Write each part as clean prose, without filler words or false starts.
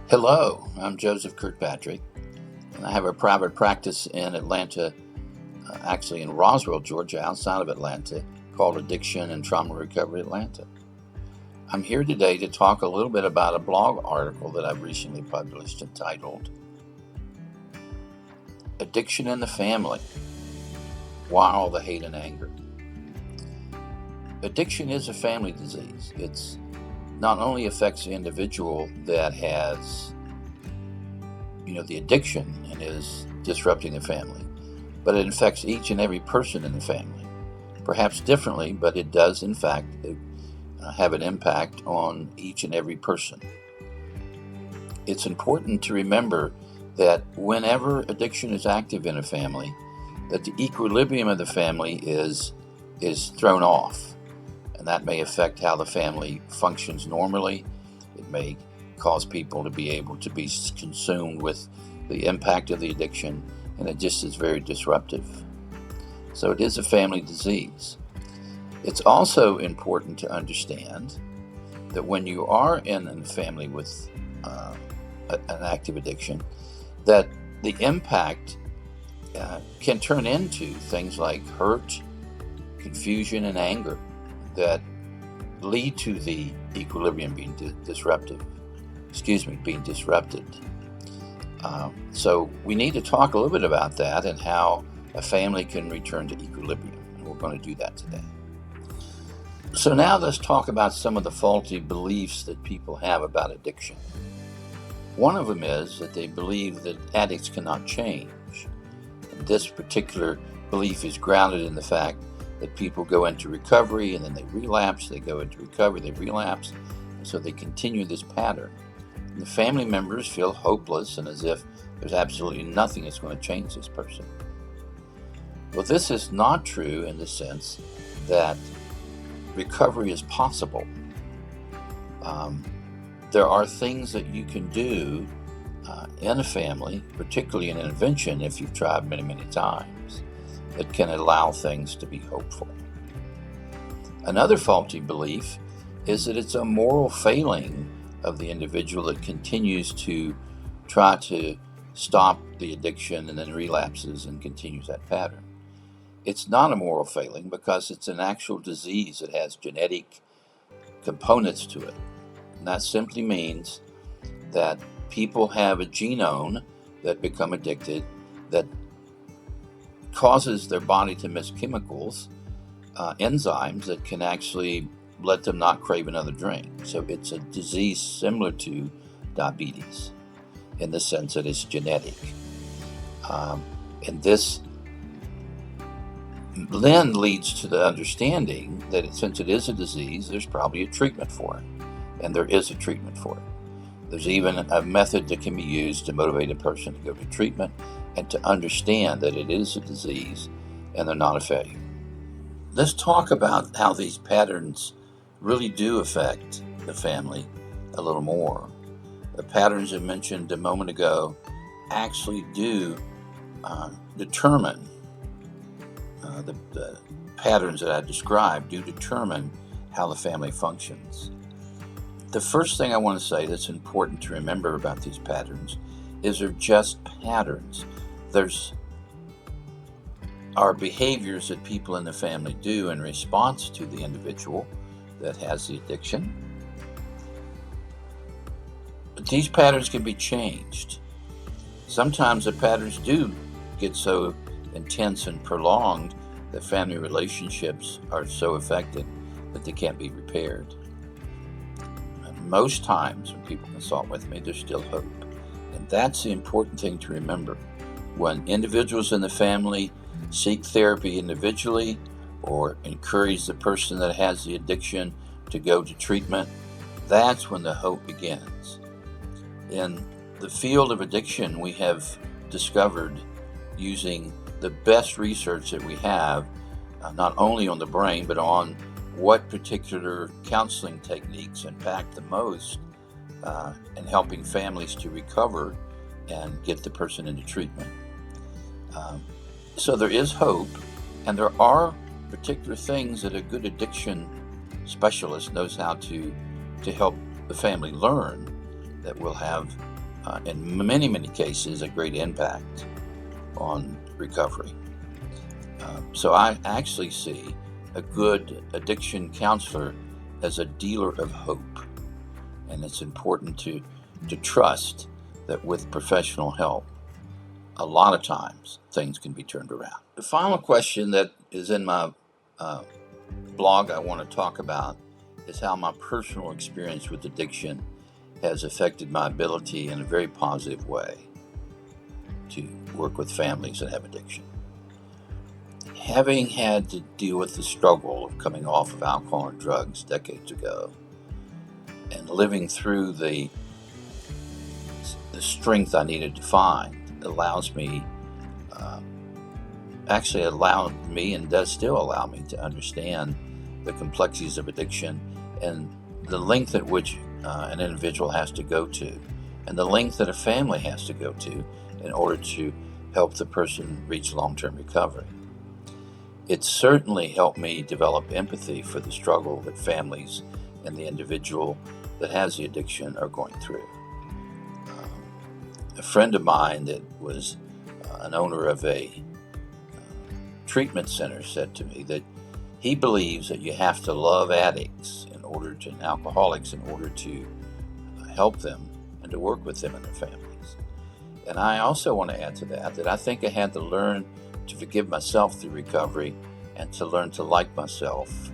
Hello, I'm Joseph Kirkpatrick, and I have a private practice in Atlanta, actually in Roswell, Georgia, outside of Atlanta, called Addiction and Trauma Recovery Atlanta. I'm here today to talk a little bit about a blog article that I've recently published entitled Addiction in the Family: Why All the Hate and Anger. Addiction is a family disease. It not only affects the individual that has the addiction and is disrupting the family, but it affects each and every person in the family, perhaps differently, but it does in fact have an impact on each and every person. It's important to remember that whenever addiction is active in a family, that the equilibrium of the family is thrown off, and that may affect how the family functions normally. It may cause people to be able to be consumed with the impact of the addiction, and it just is very disruptive. So it is a family disease. It's also important to understand that when you are in a family with an active addiction, that the impact can turn into things like hurt, confusion, and anger that lead to the equilibrium being disrupted. So we need to talk a little bit about that and how a family can return to equilibrium, and we're going to do that today. So now let's talk about some of the faulty beliefs that people have about addiction. One of them is that they believe that addicts cannot change. And this particular belief is grounded in the fact that people go into recovery and then they relapse, they go into recovery, they relapse, and so they continue this pattern. And the family members feel hopeless and as if there's absolutely nothing that's going to change this person. Well, this is not true in the sense that recovery is possible. There are things that you can do in a family, particularly in an intervention if you've tried many, many times, that can allow things to be hopeful. Another faulty belief is that it's a moral failing of the individual that continues to try to stop the addiction and then relapses and continues that pattern. It's not a moral failing because it's an actual disease that has genetic components to it. And that simply means that people have a genome that become addicted that causes their body to miss chemicals, enzymes that can actually let them not crave another drink. So it's a disease similar to diabetes in the sense that it's genetic. And this then leads to the understanding that since it is a disease, there's probably a treatment for it. And there is a treatment for it. There's even a method that can be used to motivate a person to go to treatment and to understand that it is a disease and they're not a failure. Let's talk about how these patterns really do affect the family a little more. The patterns I mentioned a moment ago actually do determine the patterns that I described do determine how the family functions. The first thing I want to say that's important to remember about these patterns is they're just patterns. There's our behaviors that people in the family do in response to the individual that has the addiction. But these patterns can be changed. Sometimes the patterns do get so intense and prolonged that family relationships are so affected that they can't be repaired. And most times when people consult with me, there's still hope. And that's the important thing to remember. When individuals in the family seek therapy individually or encourage the person that has the addiction to go to treatment, that's when the hope begins. In the field of addiction, we have discovered, using the best research that we have, not only on the brain, but on what particular counseling techniques impact the most in helping families to recover and get the person into treatment. So there is hope, and there are particular things that a good addiction specialist knows how to help the family learn that will have in many, many cases, a great impact on recovery. So I actually see a good addiction counselor as a dealer of hope. And it's important to trust that with professional help, a lot of times things can be turned around. The final question that is in my blog I want to talk about is how my personal experience with addiction has affected my ability in a very positive way to work with families that have addiction. Having had to deal with the struggle of coming off of alcohol and drugs decades ago and living through the strength I needed to find allows me, actually allowed me and does still allow me to understand the complexities of addiction and the length at which an individual has to go to and the length that a family has to go to in order to help the person reach long-term recovery. It certainly helped me develop empathy for the struggle that families and the individual that has the addiction are going through. A friend of mine that was an owner of a treatment center said to me that he believes that you have to love addicts and alcoholics in order to help them and to work with them and their families. And I also want to add to that I think I had to learn to forgive myself through recovery and to learn to like myself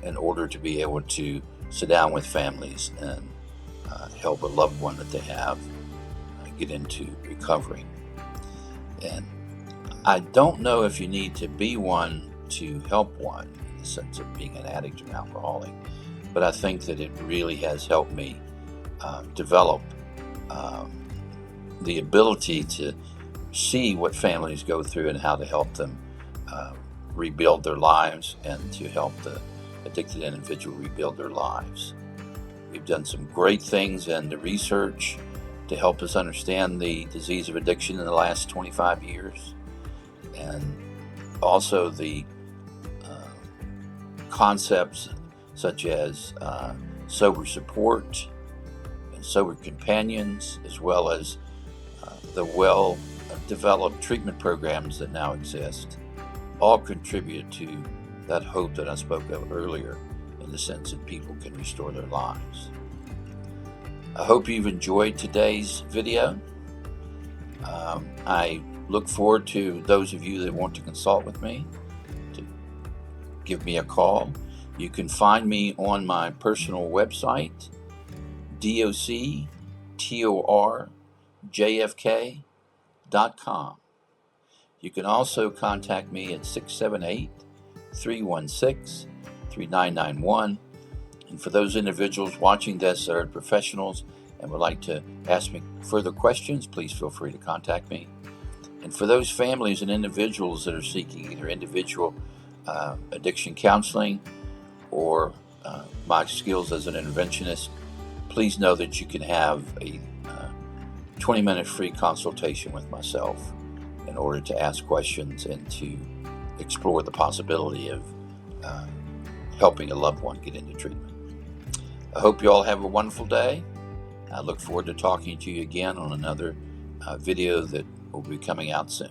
in order to be able to sit down with families and help a loved one that they have get into recovery. And I don't know if you need to be one to help one in the sense of being an addict or an alcoholic, but I think that it really has helped me develop the ability to see what families go through and how to help them rebuild their lives and to help the addicted individual rebuild their lives. We've done some great things in the research to help us understand the disease of addiction in the last 25 years, and also the concepts such as sober support and sober companions, as well as the well-developed treatment programs that now exist, all contribute to that hope that I spoke of earlier in the sense that people can restore their lives. I hope you've enjoyed today's video. I look forward to those of you that want to consult with me, to give me a call. You can find me on my personal website, doctorjfk.com. You can also contact me at 678-316-3991. And for those individuals watching this that are professionals and would like to ask me further questions, please feel free to contact me. And for those families and individuals that are seeking either individual addiction counseling or my skills as an interventionist, please know that you can have a 20-minute free consultation with myself in order to ask questions and to explore the possibility of helping a loved one get into treatment. I hope you all have a wonderful day. I look forward to talking to you again on another video that will be coming out soon.